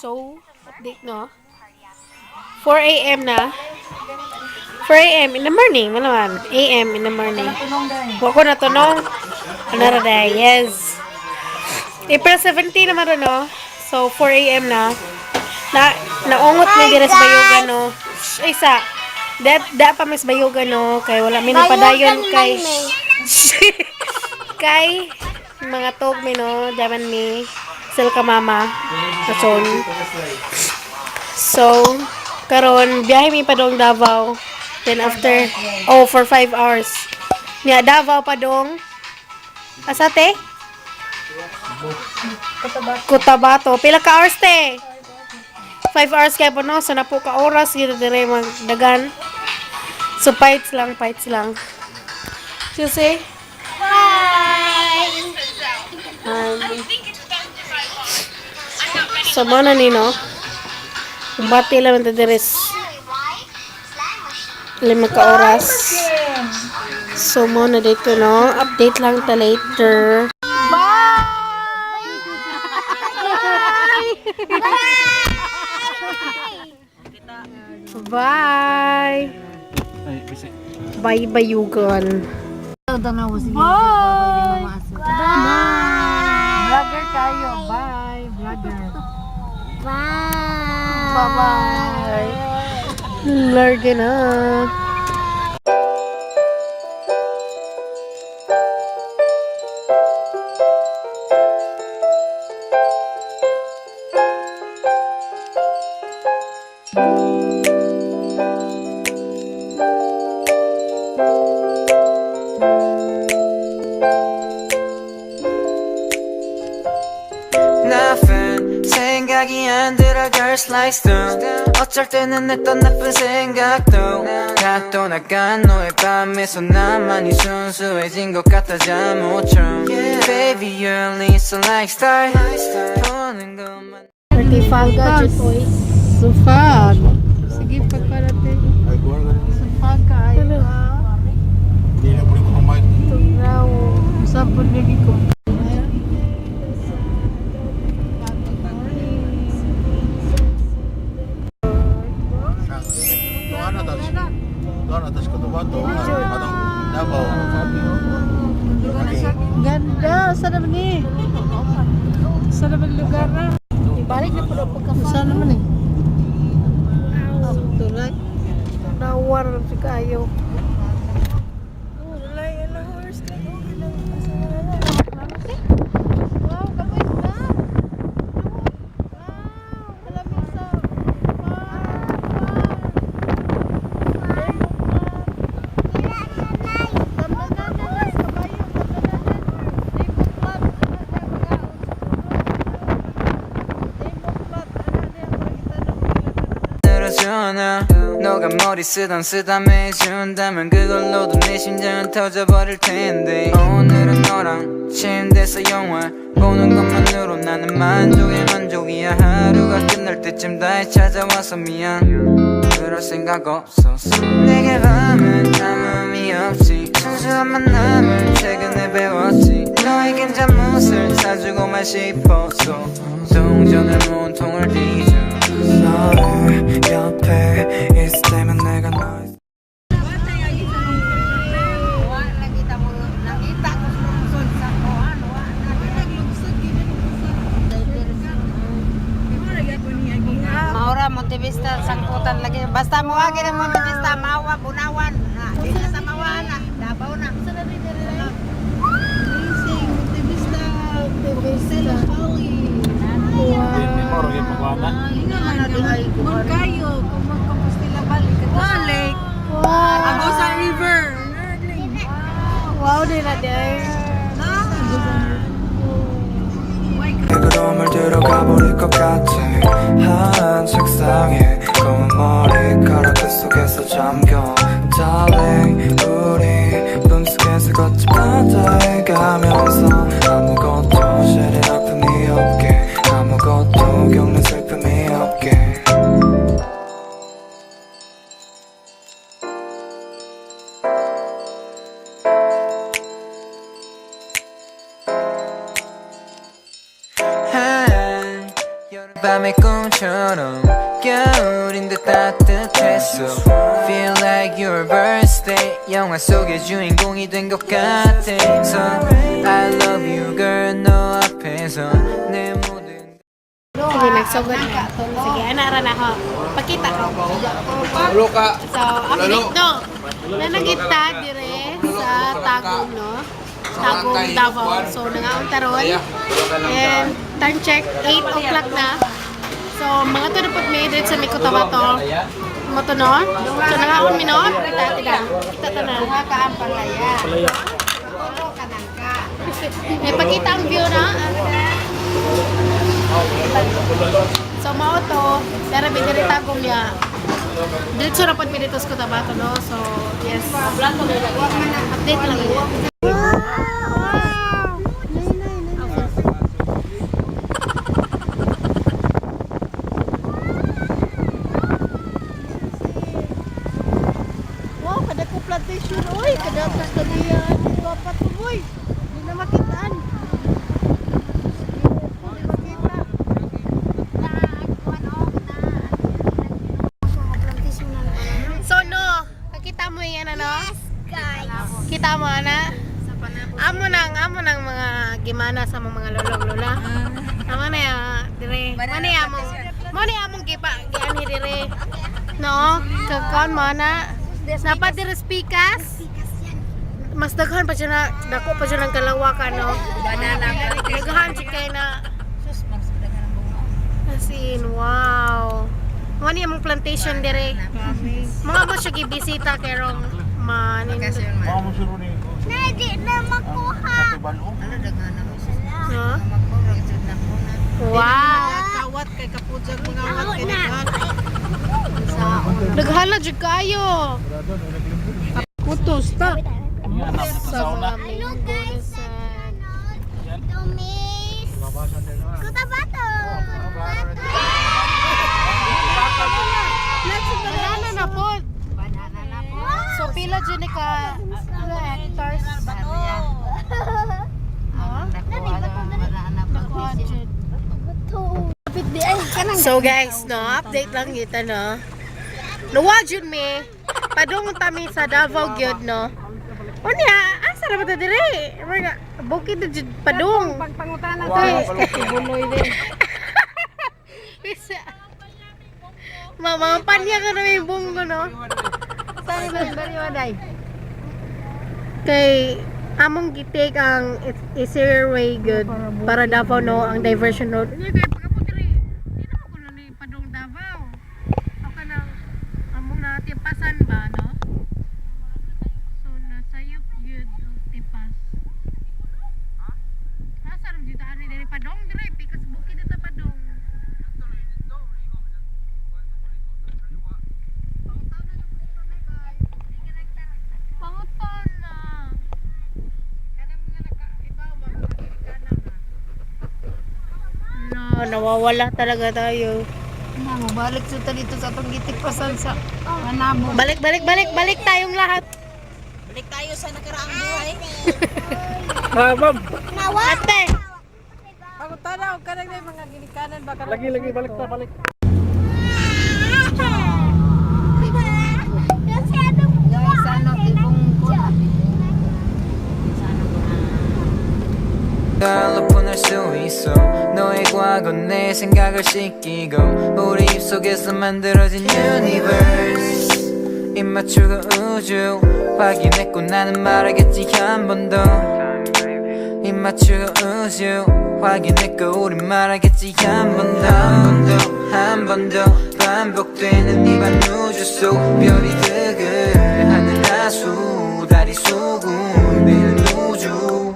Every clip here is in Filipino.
So, update no. 4 a.m. na. 4 a.m. in the morning. Malaman. A.M. in the morning. Wako na tunong. Another day. Yes. April 17 naman rin, no? So, 4 a.m. na. Naungot na dira sa bayugan, no? Isa. Da pa mas bayugan, no? Kay wala may napadayon kay... kay mga tog mi, no? Daman mi. Sel ka mama. Kason. So, karon biyahe mi pa dong Davao. Then after, for 5 hours. Nya Davao pa dong. Asate? Cotabato. Pila ka hours te? 5 hours kaya po no. So, na po ka oras. Gito dire magdagan. So, fights lang. Chuse? So, mo na ni, no? Bati lang ito deres 5 ka oras. So, mo na dito, no? Update lang ta later. Bye! Bye, bayugan. Bye! Vlogger kayo. Bye, vlogger. Bye-bye. Larga na. Nothing 생각이 안 들어 girls like stone 어쩔 때는 했던 나쁜 생각도 다 떠나간 너의 밤에서 나만이 순수해진 것 같아 잠옷처럼 Baby you're only so like star 보는 것만 35 gadget toys. So fun. Sige, pagkarate. So fun kayo. Hindi na po rin ko ng mic. Raw. Sabon lagi ko. Doon atas Cotabato. Atong Davao. Ganda. Saan naman eh? Saan naman lugar na? Ibalik na po daw pagka-fun. Saan naman eh? Tulad. Nawar si kayo. 들어주나 너가 머리 쓰담 해준다면 그걸로도 내 심장은 터져버릴 텐데 오늘은 너랑 침대에서 영화 보는 것만으로 나는 만족이야 하루가 끝날 때쯤 다시 찾아와서 미안 그럴 생각 없었어 내게 밤은 아무 의미 없지 순수한 만남을 최근에 배웠지 너에겐 잠옷을 사주고만 싶었어 동전을 문통을 뒤져 너를 옆에 있을 때면 내가 널 Maura, Montevista, sangkutan lagi. Basta mo lagi ng Montevista, Mawa, Bunawan. Dito sa Mawa na, Davao na. Amazing, Montevista, Stella Valley. Hindi mo rin yung pagwana. Magkayo, kung magkapustila balik. Balik. Ako sa river. Wow, nila day. 으로 물들어가 버릴 것 같아 한 책상에 검은 머리카락 그 속에서 잠겨 Darling 우리 꿈속에서 걷지 바다에 가면서 아무것도 싫은 아픔이 없게 아무것도 겪는 슬픔이 없게 여름 밤의 꿈처럼 겨울인데 따뜻했어 Feel like your birthday 영화 속의 주인공이 된 것 같아서 I love you girl 너 앞에서 내 모든 Sige, nagsugod na. Sige, anara na ako. Pakita ko. So, update no. Nanagita dire sa Tagum, no? Tagum, Davao. So, nangaon taron. And time check, 8 o'clock na. So, mga to na po may dito sa Mikotawato. Moto, no? So, nangaon mi, no? Kita to na. Nakaampalaya. Tulo ka nang ka. May pakita ang view, no? So, mao to. Pero may dire Tagum niya. Dito sa rapat mi dito sa Cotabato, no? So, yes. Update lang yun. Wow, kada ko plantation, oy, kada tas kadiyan, dapat ko, boy. Hindi na makitaan. Hindi makita. So, no, nakita mo yan, ano? Guys. Kita mo, ana? Amo nang mga gimana sa mga lolong-lola. Amo na ya, dire. Mani among giani dire. No, kagkaon mo na. Dapat dire speakers. Mas daghan pa siya na, dako pa siya ng kalawakan, no? Daghan siya kay na. As in, wow. Mani among plantation dire. Mga mo siya gibisita kay rong manin. Mga mo suro ni Hindi na makuha. Balo. No? Wow. Kawat kay kapujag mga awat kay na. Naghala jud kayo. Kutos ta. Yan na sa sauna. Hello guys. Tumis. Cotabato. Banana na po. banana na po. So pila jud ni ka hectares. So guys, no, update lang kita, no. Luwa jud mi. Padung tami sa Davao gyud, no. Unya, asa ra ba ta dire? Mga bukid na jud padung. Pangutana to. Buloy din. Bisa. Mama, panya ka na may bunggo, no? Saan ba bari waday? Kay among gitake ang easier way good para Davao, no, ang diversion road. Kaya pagkapo diri, di na ako na ni padung Davao. Ako na among na tipasan ba, no? So nasayop yun ang tipas. Asa ram dito ani diri padung diri pikas bukid dito padung. Pangutan na. No, nawawala talaga tayo. Namo balik sa dito sa atong gitipasan sa Manabo. Balik tayong lahat. Balik tayo sa nakaraang buhay. Ate! Pangutana og kanang mga ginikanan ba kanang Lagi balik ta balik. guys ano tibong ko. 달라보낼 수 있어 너의 과거 내 생각을 씻기고 우리 입속에서 만들어진 universe 입맞추고 우주 확인했고 나는 말하겠지 한 번 더 입맞추고 우주 확인했고 우린 말하겠지 한 번 더 한 번 더 반복되는 이 반 우주 속 별이 득을 하늘 하수 달이 수군 내는 우주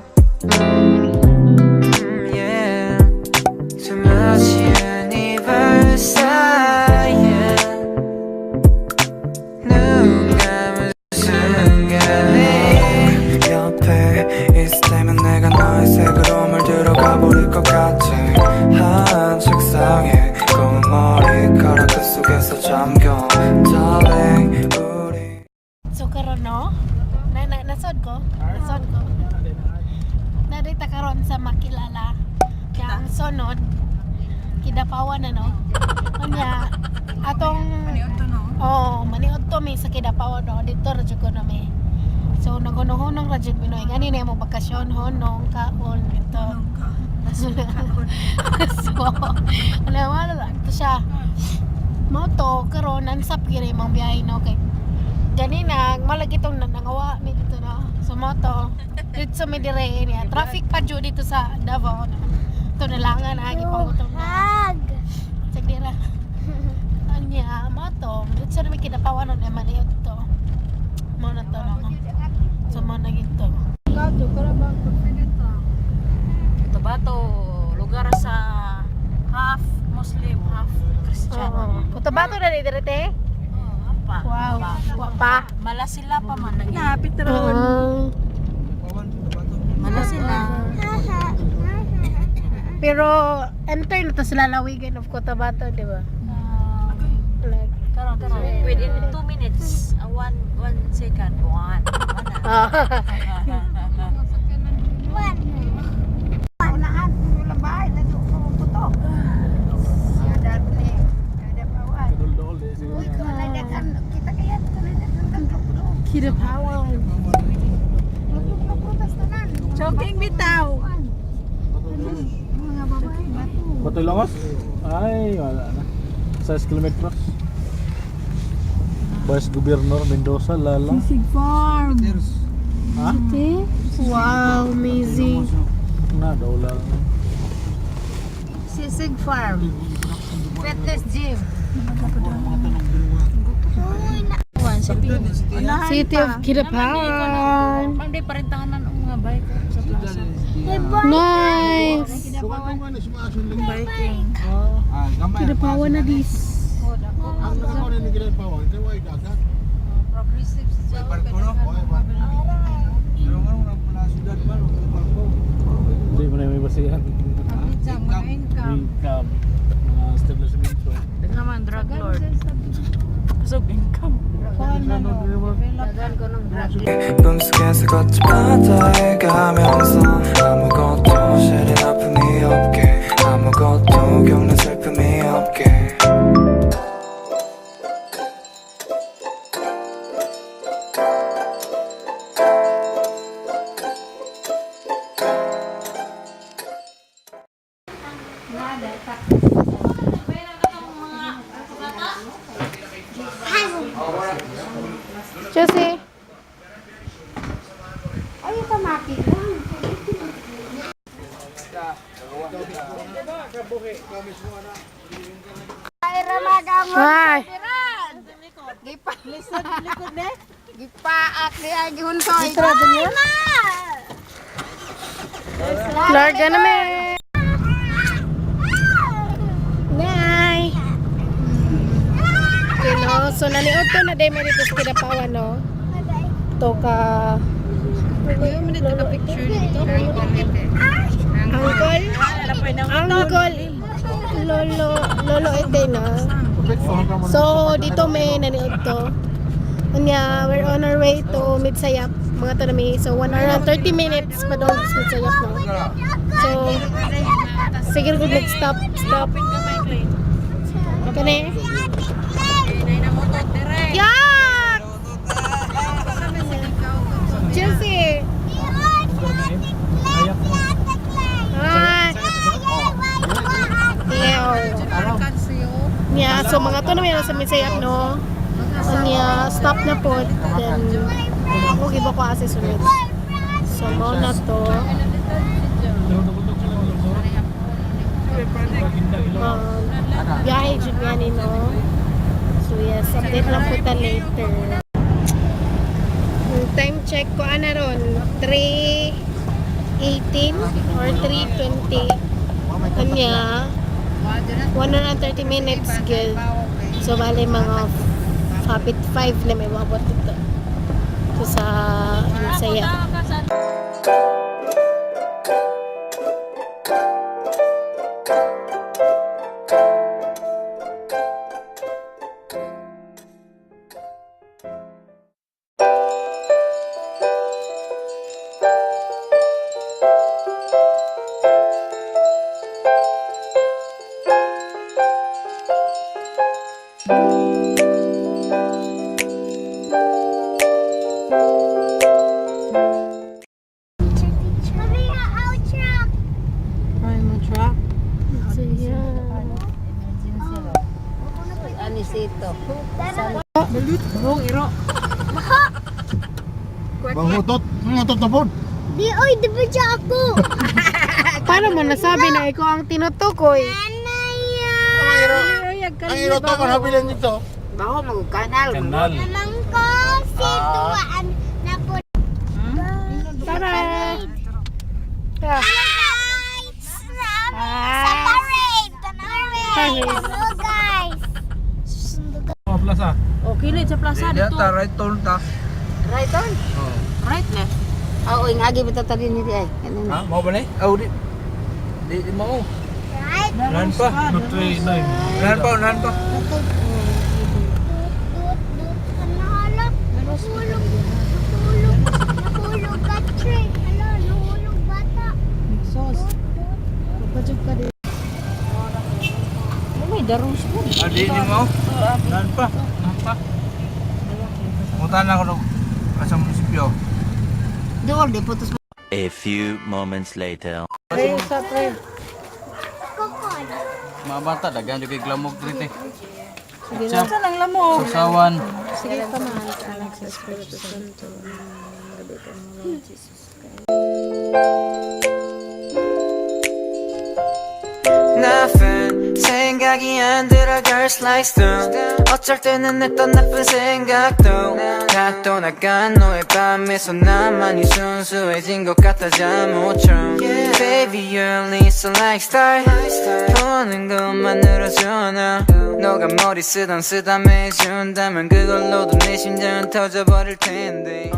So karon, no? Nasod ko. Narita karon sa makilala. Kaya ang sunod, Kidapawan na no. Kanya atong maniud to mi sa Kidapawan no. Dito ra jud ko na mi. So nagunong-hunong ra jud Pinoy. Gani na mo bakasyon honong kaon ito. So wala lang to siya. Moto karon ansap giri mong biyahe no kay ganina malagi tong nangawa mi dito no. So moto dito mi dire niya. Traffic pa jud dito sa Davao no. Ito na lang na gipangutong na. Check dira. Anya moto dito sa mi Kidapawan no naman ito. Mo na to no. So mo na gito. Kato, karabang pagpinito. Cotabato, lugar sa half Muslim, half Christian. Cotabato na ni direte? Apa? Wow. Wapa. Malasila pa man nang. Napit ron. Malasila. Pero enter na to sa lalawigan of Cotabato, di ba? Like, Karon within 2 minutes, 1 second, buwan. Unahan, yung bahay na doon puto. Ada ni, ada bawa. Dol-dol eh. Sige. Uy, kanadakan kita kaya kanadakan puto. Kidapawan. Prutas tanan. Shopping bitaw. Mga babae batu. Batoy Langos? Ay, wala na. 6 kilometros. Vice Gobernador Mendoza, Lala. Sisig Farm. Ha? Wow, amazing. Na, daw lang. Sisig Farm. Fitness gym. City of Kidapawan. Pang di parintahanan ang mga bike sa plaza. Nice. Biking. Kidapawan na dis. Progressive sa Hindi mo na may basihan. Income. Mga establishmento. naman drug lord. So income. Dagan ko ng drug lord. 꿈속에서 걷지 바다에 가면서 아무것도 시린 아픔이 없게 아무것도 겪는 슬픔이 없게 Josie. Ay, tamaki lang. Ay, ramagang Ay. Gipa, lisod likod ne. Gipaak niya gihunsoy. Itra din yun? Larga na me. Nay. Okay, no? So, naniod to na day may dito sa Kidapawan, no? To ka... Uncle. Lolo ite, no? So, dito may naniod to. Kanya, we're on our way to Midsayap. Mga to na may. So, 1 hour and 30 minutes pa doon sa Midsayap, no? So, sige good mag-stop. Kani? Yak! Chelsea! Hi! Yeah, so mga to naman sa Midsayap, no? Kanya, stop na po. Then, ako iba ko asi sunod. So, mo na to. Biyahe dyan yan, no? So, yes, update lang po ta later. Yung time check ko, ano ron? 3:18 or 3:20. Kanya, 130 minutes good. So, bali mga kapit 5 na may mabot ito. So, sa saya. dito. Bangutot. Bangutot na po. Di, oy, di ba siya ako? Paano mo nasabi na ikaw ang tinutukoy? Ang iro to, marhabilan dito. Baho mo kanal. Kanal. Naman ko, si Tuan na po. Tara! Yeah. Guys! Sa parade! Hello, guys! Oh, plaza. O, kilit sa plaza dito. right turn ta. Right on? Right na. Oo, yung agi bitaw tadi ni di ay. Ha? Mau ba ni? Oh, di. Di mau. Right? Nan pa. Nutri na yun. Nan pa, nan pa. Dut, ano halap? Nahulog. Nahulog ka, Trey. Hala, nahulog bata. May darong siya. Adi ni mau. Nan pa. Nan pa. Mutan ako no. Sa munisipyo. Doon, di putos mo. A few moments later. Kokon. Mga bata, daghan yung kay glamog dito eh. Sa lang lamo. Sasawan. Nothing 생각이 안 들어 girls like stone 어쩔 때는 했던 나쁜 생각도 다 떠나간 너의 밤에서 나만이 순수해진 것 같아 잠옷처럼 Baby you're only so like star 보는 것만으로 전화 너가 머리 쓰담 해준다면 그걸로도 내 심장은 터져버릴 텐데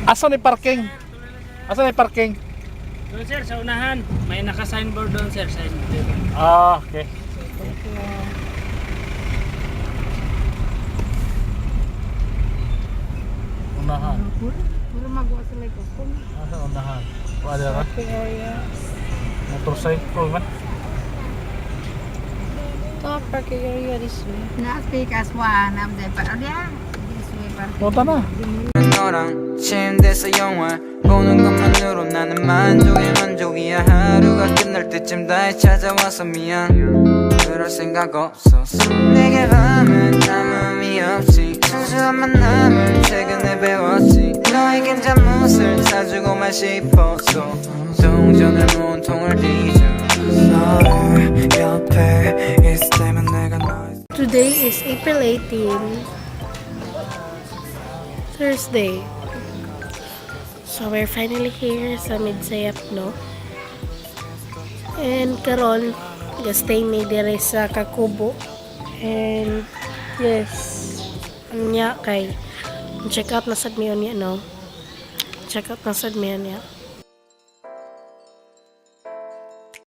Asan ni parking? Asan ni parking? Doon sir, sa unahan. May naka-signboard doon sir, signboard. Ah, okay. Unahan. Wala magawa sa may kokon. Asa unahan? Wala ra. Motorcycle man. Top parking area this way. Napi kaswa namde pa dia. This way parking. Punta na. 너랑 침대에서 영화 보는 것만으로 나는 만족이야 하루가 끝날 때쯤 다시 찾아와서 미안 그럴 생각 없었어 내게 밤은 아무 의미 없이 순수한 만남을 최근에 배웠지 너에겐 잠옷을 사주고만 싶었어 동전을 모은 통을 뒤져 너를 옆에 있을 때면 내가 널 Today is April 18, Thursday. So we're finally here sa Midsayap, no? And karon gastay mi dire sa Kakubo. And yes, anya kay check out na sad mi niya, no? Check out na sad mi niya.